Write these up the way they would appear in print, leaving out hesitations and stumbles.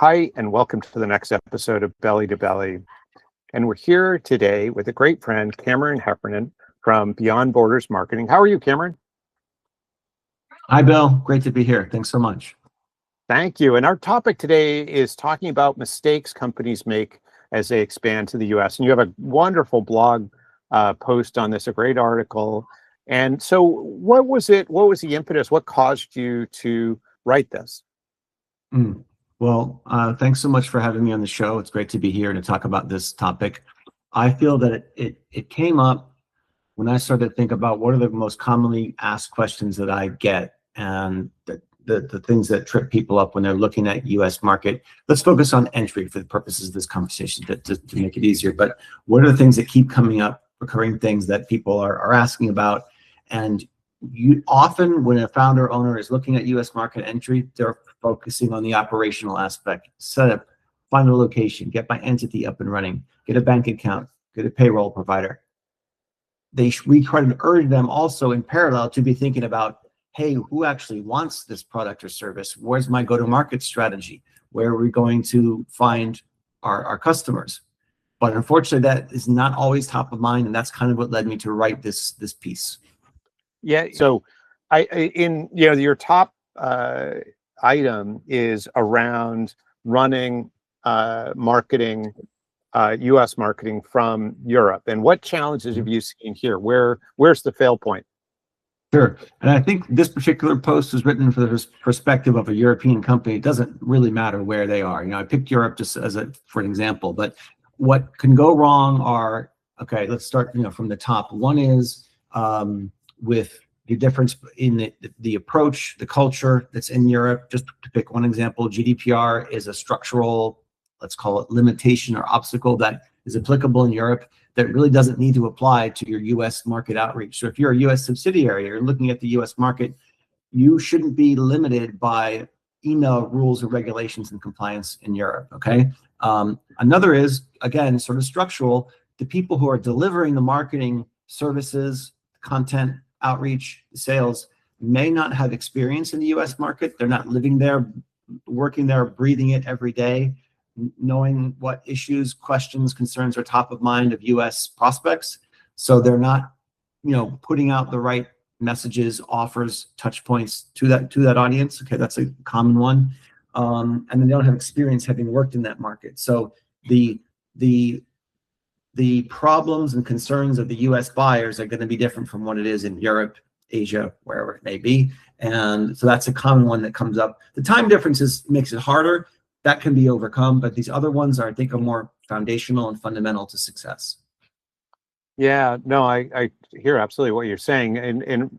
Hi, and welcome to the next episode of Belly to Belly. And we're here today with a great friend, Cameron Heffernan from Beyond Borders Marketing. How are you, Cameron? Hi, Bill. Great to be here. Thanks so much. Thank you. And our topic today is talking about mistakes companies make as they expand to the US. And you have a wonderful blog post on this, a great article. And so what was it? What was the impetus? What caused you to write this? Well, thanks so much for having me on the show. It's great to be here and to talk about this topic. I feel that it came up when I started to think about what are the most commonly asked questions that I get, and the things that trip people up when they're looking at U.S. market. Let's focus on entry for the purposes of this conversation to make it easier. But what are the things that keep coming up, recurring things that people are asking about? And you often, when a founder owner is looking at U.S. market entry, they're focusing on the operational aspect: setup, find a location, get my entity up and running, get a bank account, get a payroll provider. We try to urge them also in parallel to be thinking about, hey, who actually wants this product or service? Where's my go-to-market strategy? Where are we going to find our customers? But unfortunately, that is not always top of mind, and that's kind of what led me to write this piece. Yeah. So, your top item is around running marketing, U.S. marketing from Europe. And what challenges have you seen here? Where's the fail point? Sure. And I think this particular post was written for the perspective of a European company. It doesn't really matter where they are. I picked Europe just for an example. But what can go wrong are, okay, let's start from the top. One is with the difference in the approach, the culture that's in Europe. Just to pick one example, GDPR is a structural, let's call it, limitation or obstacle that is applicable in Europe that really doesn't need to apply to your US market outreach. So if you're a US subsidiary or looking at the US market, you shouldn't be limited by email rules or regulations and compliance in Europe, okay? Another is, again, sort of structural. The people who are delivering the marketing services, content, outreach, sales may not have experience in the US market. They're not living there, working there, breathing it every day, knowing what issues, questions, concerns are top of mind of US prospects. So they're not, putting out the right messages, offers, touch points to that audience. Okay, that's a common one. And then they don't have experience having worked in that market. So the problems and concerns of the US buyers are going to be different from what it is in Europe, Asia, wherever it may be. And so that's a common one that comes up. The time differences makes it harder. That can be overcome, but these other ones I think are more foundational and fundamental to success. Yeah, no, I hear absolutely what you're saying. And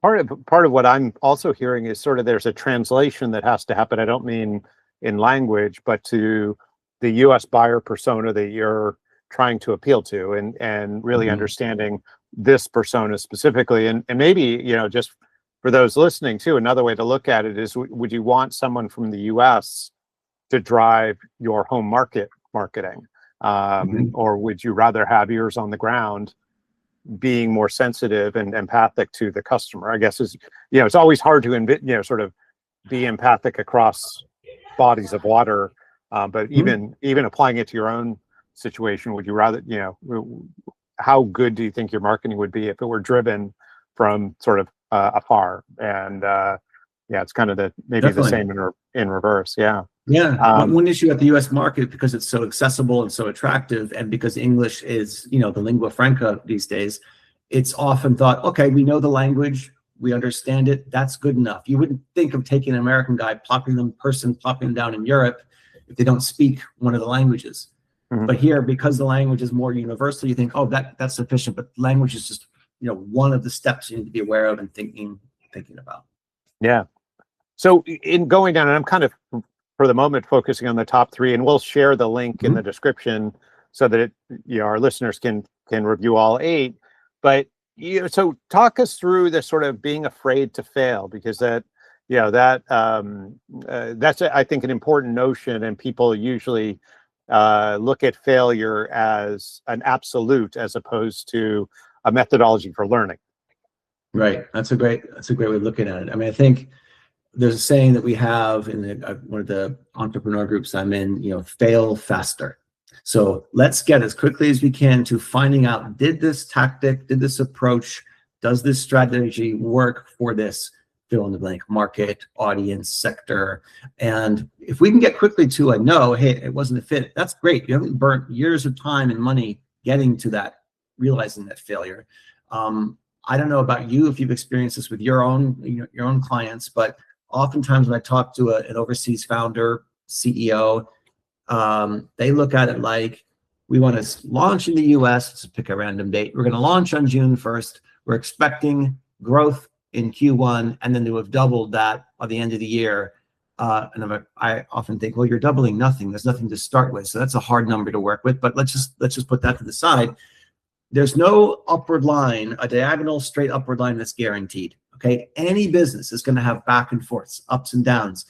part of what I'm also hearing is sort of there's a translation that has to happen. I don't mean in language, but to the US buyer persona that you're trying to appeal to, and really understanding this persona specifically. And maybe, just for those listening too, another way to look at it is, would you want someone from the US to drive your home market marketing? Or would you rather have ears on the ground, being more sensitive and empathic to the customer? I guess it's always hard to sort of be empathic across bodies of water, but even applying it to your own situation, would you rather, how good do you think your marketing would be if it were driven from sort of afar? And it's kind of maybe Definitely. the same in reverse. Yeah. One issue at the U.S. market, because it's so accessible and so attractive, and because English is, the lingua franca these days, it's often thought, okay, we know the language, we understand it, that's good enough. You wouldn't think of taking an American guy, plopping them down in Europe if they don't speak one of the languages. But here, because the language is more universal, you think, oh, that's sufficient. But language is just, one of the steps you need to be aware of and thinking about. Yeah. So in going down, and I'm kind of, for the moment, focusing on the top three, and we'll share the link in the description so that our listeners can review all 8. But so talk us through the sort of being afraid to fail, because that's I think an important notion, and people usually look at failure as an absolute as opposed to a methodology for learning. Right. That's a great way of looking at it. I mean, I think there's a saying that we have in one of the entrepreneur groups I'm in, fail faster. So let's get as quickly as we can to finding out, did this tactic, did this approach, does this strategy work for this fill in the blank market, audience, sector? And if we can get quickly to a no, hey, it wasn't a fit, that's great. You haven't burnt years of time and money getting to that, realizing that failure. I don't know about you if you've experienced this with your own clients, but oftentimes when I talk to an overseas founder, CEO, they look at it like, we want to launch in the US, let's pick a random date. We're going to launch on June 1st. We're expecting growth in Q1, and then to have doubled that by the end of the year. And I often think, well, you're doubling nothing. There's nothing to start with. So that's a hard number to work with, but let's just put that to the side. There's no upward line, a diagonal straight upward line that's guaranteed. Okay, any business is going to have back and forths, ups and downs.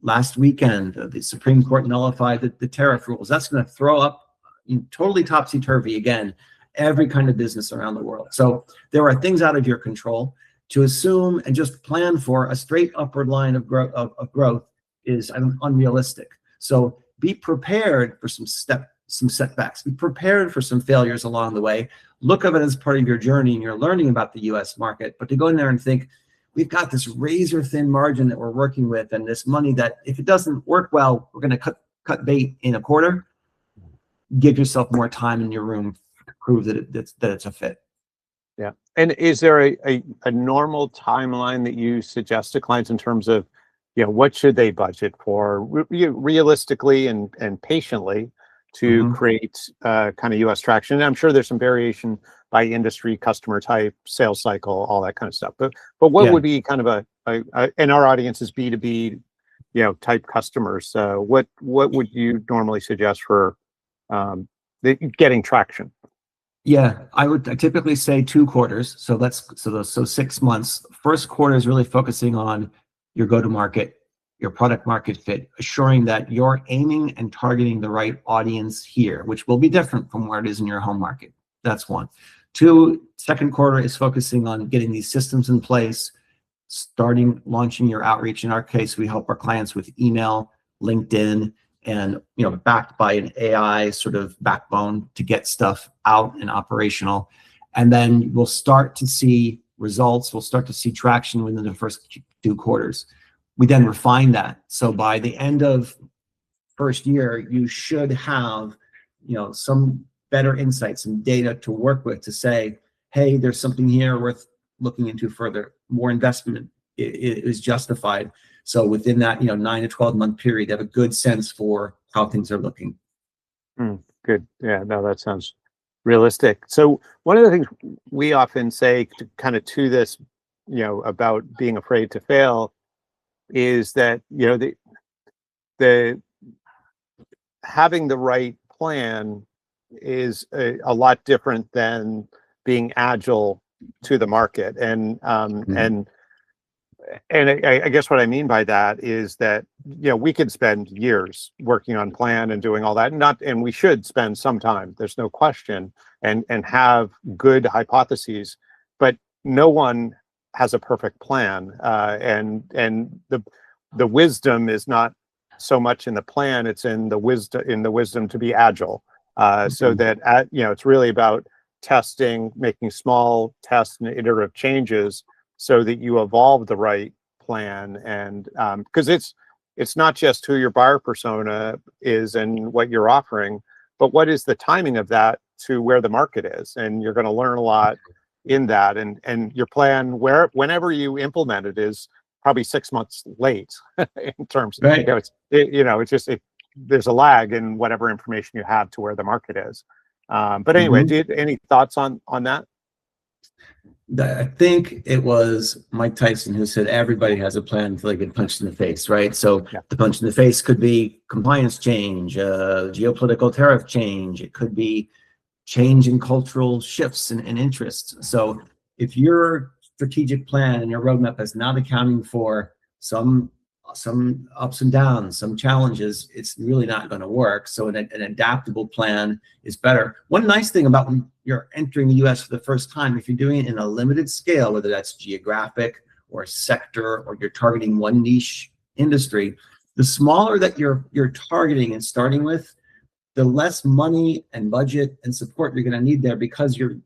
Last weekend, the Supreme Court nullified the tariff rules. That's going to throw up totally topsy-turvy again, every kind of business around the world. So there are things out of your control. To assume and just plan for a straight upward line of growth is unrealistic. So be prepared for some setbacks. Be prepared for some failures along the way. Look at it as part of your journey and you're learning about the US market. But to go in there and think, we've got this razor thin margin that we're working with and this money that if it doesn't work well, we're going to cut bait in a quarter. Give yourself more time in your room to prove that it's a fit. Yeah. And is there a normal timeline that you suggest to clients in terms of, what should they budget for realistically and patiently to create kind of US traction? And I'm sure there's some variation by industry, customer type, sales cycle, all that kind of stuff. But what would be kind of and our audience is B2B, type customers. What would you normally suggest for getting traction? Yeah, I typically say 2 quarters. So 6 months. First quarter is really focusing on your go-to-market, your product market fit, assuring that you're aiming and targeting the right audience here, which will be different from where it is in your home market. That's 1. 2, second quarter is focusing on getting these systems in place, launching your outreach. In our case, we help our clients with email, LinkedIn, and backed by an AI sort of backbone to get stuff out and operational. And then we'll start to see results. We'll start to see traction within the first 2 quarters. We then refine that. So by the end of first year, you should have some better insights and data to work with to say, hey, there's something here worth looking into further. More investment is justified. So within that 9 to 12 month period, have a good sense for how things are looking. Good. Yeah, no, that sounds realistic. So one of the things we often say to this, about being afraid to fail is that, the having the right plan is a lot different than being agile to the market. And I guess what I mean by that is that, we could spend years working on plan and doing all that, and we should spend some time, there's no question, and have good hypotheses, but no one has a perfect plan. And the wisdom is not so much in the plan, it's in the wisdom to be agile. So that it's really about testing, making small tests and iterative changes so that you evolve the right plan. And because it's not just who your buyer persona is and what you're offering, but what is the timing of that to where the market is. And you're going to learn a lot in that. And your plan, whenever you implement it, is probably 6 months late in terms of, right. It's just there's a lag in whatever information you have to where the market is. But anyway, any thoughts on that? I think it was Mike Tyson who said everybody has a plan until they get punched in the face, right? So the punch in the face could be compliance change, geopolitical tariff change. It could be change in cultural shifts and interests. So if your strategic plan and your roadmap is not accounting for some ups and downs, some challenges, it's really not going to work. So an adaptable plan is better. One nice thing about when you're entering the US for the first time, if you're doing it in a limited scale, whether that's geographic or a sector, or you're targeting one niche industry, the smaller that you're targeting and starting with, the less money and budget and support you're going to need there, because you're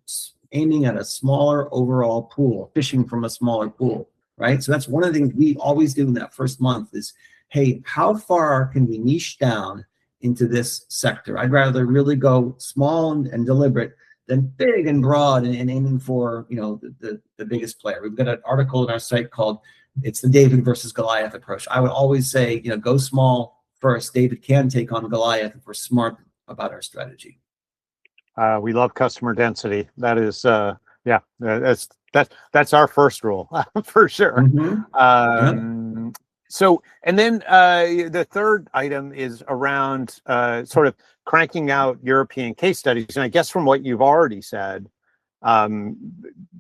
aiming at a smaller overall pool, fishing from a smaller pool, right? So that's one of the things we always do in that first month is, hey, how far can we niche down into this sector? I'd rather really go small and deliberate than big and broad and aiming for, you know, the biggest player. We've got an article on our site called "It's the David versus Goliath approach." I would always say, you know, go small first. David can take on Goliath if we're smart about our strategy. We love customer density. That is, yeah, that's our first rule for sure. Mm-hmm. So, and then the third item is around sort of cranking out European case studies. And I guess from what you've already said, the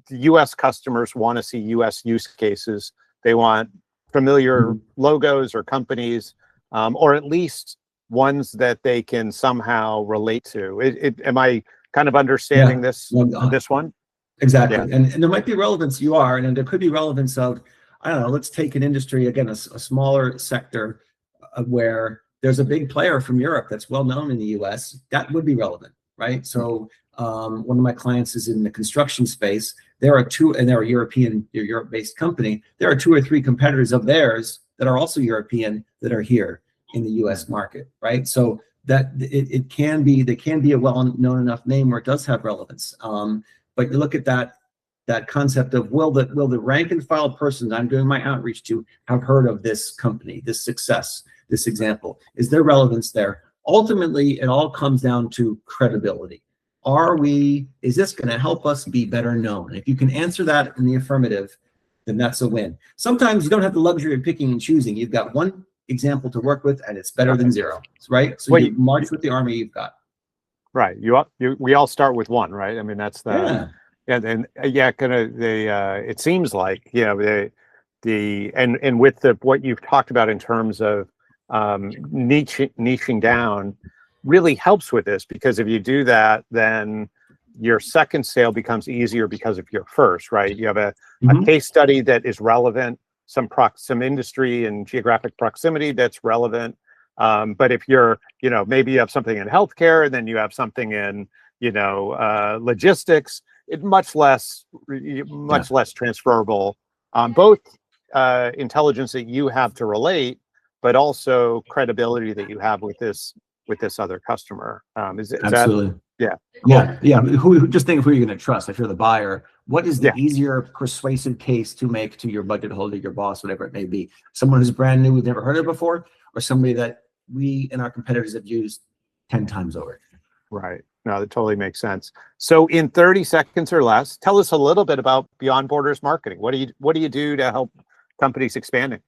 U.S. customers want to see U.S. use cases. They want familiar logos or companies, or at least ones that they can somehow relate to. Am I kind of understanding this one? Exactly. Yeah. And there might be relevance, and there could be relevance of, I don't know, let's take an industry, again, a smaller sector where there's a big player from Europe that's well known in the US. That would be relevant, right? So one of my clients is in the construction space. There are they're a Europe-based company. There are 2 or 3 competitors of theirs that are also European that are here in the US market, right? So that they can be a well-known enough name where it does have relevance. But you look at that concept of, will the rank and file person I'm doing my outreach to have heard of this company, this success, this example? Is there relevance there? Ultimately, it all comes down to credibility. Is this going to help us be better known? If you can answer that in the affirmative, then that's a win. Sometimes you don't have the luxury of picking and choosing. You've got one example to work with, and it's better than 0, right? So you march with the army you've got. Right. We all start with one, right? I mean, that's the it seems like, you know, and with what you've talked about in terms of niching down really helps with this, because if you do that, then your second sale becomes easier because of your first, right? You have a case study that is relevant, some industry and geographic proximity that's relevant. But if you're, you know, maybe you have something in healthcare, and then you have something in, you know, logistics, it's much less transferable. Both intelligence that you have to relate, but also credibility that you have with this other customer. Is Absolutely. That, yeah. Just think of who you're going to trust. If you're the buyer, what is the easier persuasive case to make to your budget holder, your boss, whatever it may be? Someone who's brand new, we've never heard of before, or somebody that we and our competitors have used 10 times over. Right. No, that totally makes sense. So in 30 seconds or less, tell us a little bit about Beyond Borders marketing. What do you do to help companies expanding?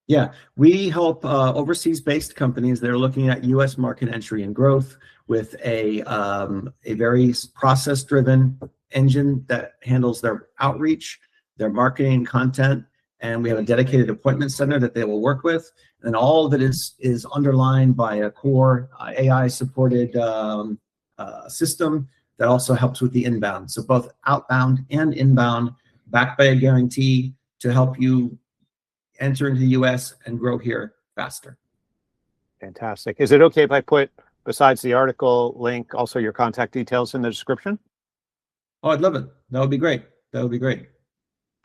Yeah, we help overseas-based companies that are looking at U.S. market entry and growth with a very process-driven engine that handles their outreach, their marketing and content, and we have a dedicated appointment center that they will work with. And all of it is underlined by a core AI-supported system that also helps with the inbound. So both outbound and inbound, backed by a guarantee to help you enter into the U.S. and grow here faster. Fantastic. Is it okay if I put, besides the article link, also your contact details in the description? Oh, I'd love it. That would be great. That would be great.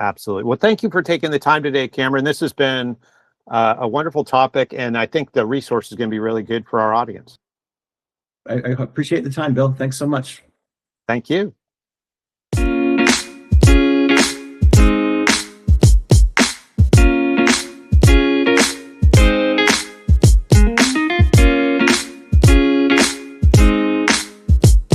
Absolutely. Well, thank you for taking the time today, Cameron. This has been a wonderful topic, and I think the resource is going to be really good for our audience. I appreciate the time, Bill. Thanks so much. Thank you.